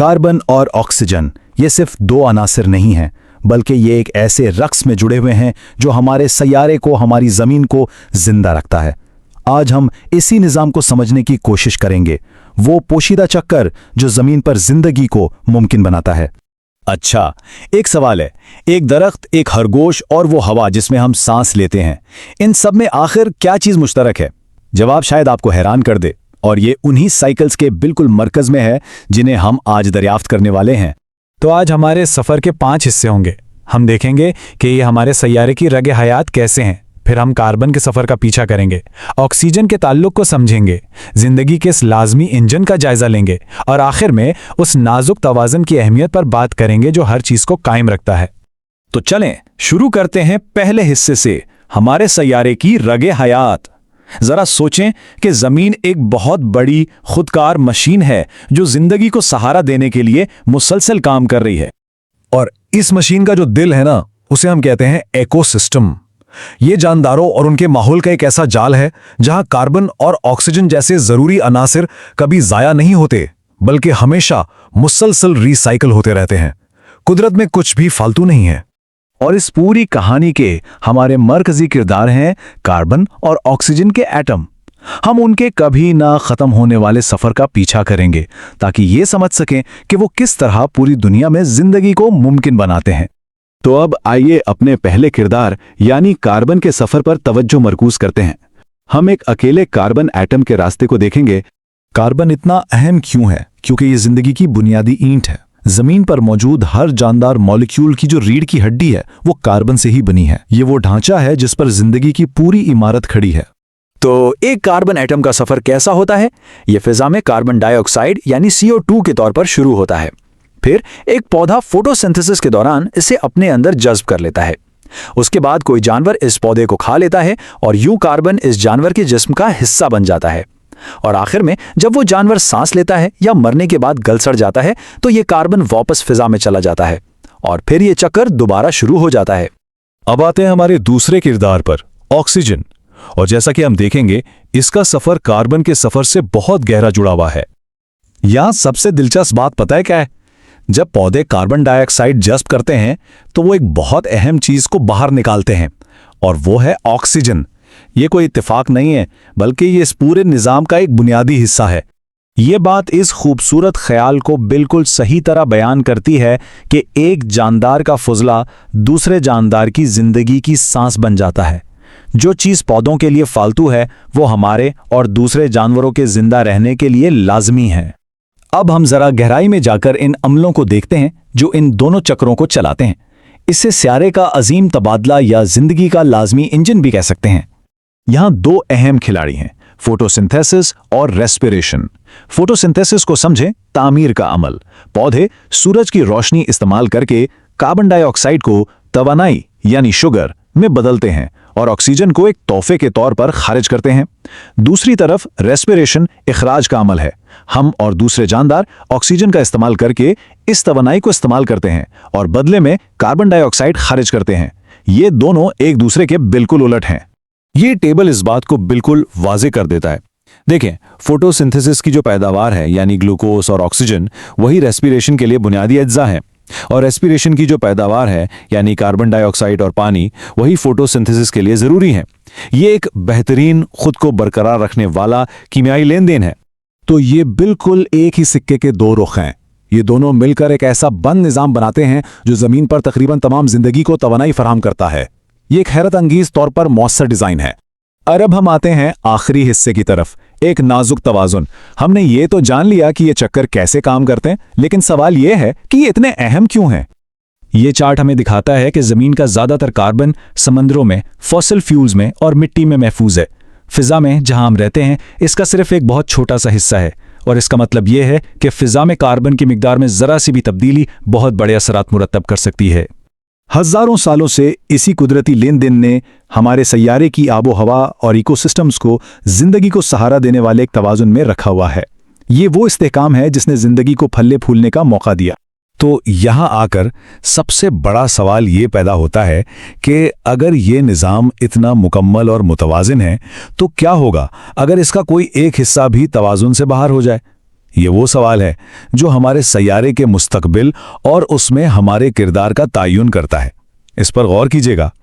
Carbon और oxygen ये सिर्फ दो अनासिर नहीं हैं, बल्कि ये एक ऐसे रक्स में जुड़े हुए हैं जो हमारे सैयारे को, हमारी ज़मीन को जिंदा रखता है। आज हम इसी निज़ाम को समझने की कोशिश करेंगे, वो पोशीदा चक्कर जो ज़मीन पर जिंदगी को मुमकिन बनाता है। अच्छा, एक सवाल है, एक दरख्त, एक खरगोश और वो हवा जिसमें हम सांस लेते हैं, इन सब में आखिर क्या चीज़ मुश्तरक है? जवाब शायद आपको हैरान कर दे, और ये उन्हीं साइकिल्स के बिल्कुल मरकज में है जिन्हें हम आज दरियाफ्त करने वाले हैं। तो आज हमारे सफ़र के 5 हिस्से होंगे। हम देखेंगे कि ये हमारे सैयारे की रगे हयात कैसे हैं, फिर हम कार्बन के सफ़र का पीछा करेंगे, ऑक्सीजन के ताल्लुक को समझेंगे, जिंदगी के इस लाजमी इंजन का जायजा लेंगे, और आखिर में उस नाजुक तवाज़ुन की अहमियत पर बात करेंगे जो हर चीज़ को कायम रखता है। तो चलें शुरू करते हैं पहले हिस्से से, हमारे सैयारे की रगे हयात। जरा सोचें कि जमीन एक बहुत बड़ी खुदकार मशीन है जो जिंदगी को सहारा देने के लिए मुसलसल काम कर रही है। और इस मशीन का जो दिल है ना, उसे हम कहते हैं इकोसिस्टम। ये जानदारों और उनके माहौल का एक ऐसा जाल है जहां कार्बन और ऑक्सीजन जैसे जरूरी अनासिर कभी जाया नहीं होते, बल्कि हमेशा मुसलसल रिसाइकल होते रहते हैं। कुदरत में कुछ भी फालतू नहीं है। और इस पूरी कहानी के हमारे मरकजी किरदार हैं कार्बन और ऑक्सीजन के एटम। हम उनके कभी ना खत्म होने वाले सफर का पीछा करेंगे ताकि ये समझ सकें कि वो किस तरह पूरी दुनिया में जिंदगी को मुमकिन बनाते हैं। तो अब आइए अपने पहले किरदार यानी कार्बन के सफर पर तवज्जो मरकूज करते हैं। हम एक अकेले कार्बन एटम के रास्ते को देखेंगे। कार्बन इतना अहम क्यों है? क्योंकि ये जिंदगी की बुनियादी ईंट है। जमीन पर मौजूद हर जानदार मॉलिक्यूल की जो रीढ़ की हड्डी है वो कार्बन से ही बनी है। ये वो ढांचा है जिस पर जिंदगी की पूरी इमारत खड़ी है। तो एक कार्बन एटम का सफर कैसा होता है? ये फिजा में कार्बन डाइऑक्साइड यानी CO2 के तौर पर शुरू होता है। फिर एक पौधा फोटोसिंथेसिस के दौरान इसे अपने अंदर जज्ब कर लेता है। उसके बाद कोई जानवर इस पौधे को खा लेता है और यूं कार्बन इस जानवर के जिस्म का हिस्सा बन जाता है। और आखिर में जब वो जानवर सांस लेता है या मरने के बाद गल सड़ जाता है तो ये कार्बन वापस फिजा में चला जाता है और फिर ये चक्कर दोबारा शुरू हो जाता है। अब आते हैं हमारे दूसरे किरदार पर, ऑक्सीजन। और जैसा कि हम देखेंगे, इसका सफर कार्बन के सफर से बहुत गहरा जुड़ा हुआ है। यहां सबसे दिलचस्प बात पता है क्या है? जब पौधे कार्बन डाइऑक्साइड जज्ब करते हैं तो वो एक बहुत अहम चीज को बाहर निकालते हैं, और वो है ऑक्सीजन। ये कोई इत्तेफाक नहीं है, बल्कि ये इस पूरे निज़ाम का एक बुनियादी हिस्सा है। ये बात इस खूबसूरत ख्याल को बिल्कुल सही तरह बयान करती है कि एक जानदार का फुजला दूसरे जानदार की जिंदगी की सांस बन जाता है। जो चीज़ पौधों के लिए फालतू है वो हमारे और दूसरे जानवरों के जिंदा रहने के लिए लाजमी है। अब हम जरा गहराई में जाकर इन अमलों को देखते हैं जो इन दोनों चक्रों को चलाते हैं। इसे स्यारे का अजीम तबादला या जिंदगी का लाजमी इंजन भी कह सकते हैं। यहां दो अहम खिलाड़ी हैं, फोटोसिंथेसिस और रेस्पिरेशन। फोटोसिंथेसिस को समझें, तामीर का अमल। पौधे सूरज की रोशनी इस्तेमाल करके कार्बन डाइऑक्साइड को तवानाई यानी शुगर में बदलते हैं और ऑक्सीजन को एक तोहफे के तौर पर खारिज करते हैं। दूसरी तरफ रेस्पिरेशन इखराज का अमल है। हम और दूसरे जानदार ऑक्सीजन का इस्तेमाल करके इस तवानाई को इस्तेमाल करते हैं और बदले में कार्बन डाइऑक्साइड खारिज करते हैं। ये दोनों एक दूसरे के बिल्कुल उलट हैं। ये टेबल इस बात को बिल्कुल वाजे कर देता है। देखें, फोटोसिंथेसिस की जो पैदावार है यानी ग्लूकोज और ऑक्सीजन, वही रेस्पिरेशन के लिए बुनियादी अज्जा हैं, और रेस्पिरेशन की जो पैदावार है यानी कार्बन डाइऑक्साइड और पानी, वही फोटोसिंथेसिस के लिए जरूरी है। ये एक बेहतरीन खुद को बरकरार रखने वाला कीमियाई लेन देन है। तो ये बिल्कुल एक ही सिक्के के दो रुख हैं। ये दोनों मिलकर एक ऐसा बंद निजाम बनाते हैं जो जमीन पर तकरीबन तमाम जिंदगी को तवानाई फराहम करता है। ये एक हैरत अंगीज तौर पर मौसर डिजाइन है। और अब हम आते हैं आखिरी हिस्से की तरफ, एक नाजुक तवाजुन। हमने ये तो जान लिया कि ये चक्कर कैसे काम करते हैं, लेकिन सवाल ये है कि ये इतने अहम क्यों हैं? ये चार्ट हमें दिखाता है कि जमीन का ज्यादातर कार्बन समंदरों में, फॉसिल फ्यूल्स में और मिट्टी में महफूज है। फिजा में जहां हम रहते हैं इसका सिर्फ एक बहुत छोटा सा हिस्सा है, और इसका मतलब यह है कि फिजा में कार्बन की मिकदार में जरा सी भी तब्दीली बहुत बड़े असरात मुरतब कर सकती है। हजारों सालों से इसी कुदरती लेन देन ने हमारे सैयारे की आबो हवा और इकोसिस्टम्स को जिंदगी को सहारा देने वाले एक तवाजुन में रखा हुआ है। ये वो इस्तेहकाम है जिसने जिंदगी को फलने फूलने का मौका दिया। तो यहां आकर सबसे बड़ा सवाल ये पैदा होता है कि अगर ये निज़ाम इतना मुकम्मल और मुतवाज़िन है तो क्या होगा अगर इसका कोई एक हिस्सा भी तवाज़ुन से बाहर हो जाए? ये वो सवाल है जो हमारे सैयारे के मुस्तकबिल और उसमें हमारे किरदार का तायुन करता है। इस पर गौर कीजिएगा।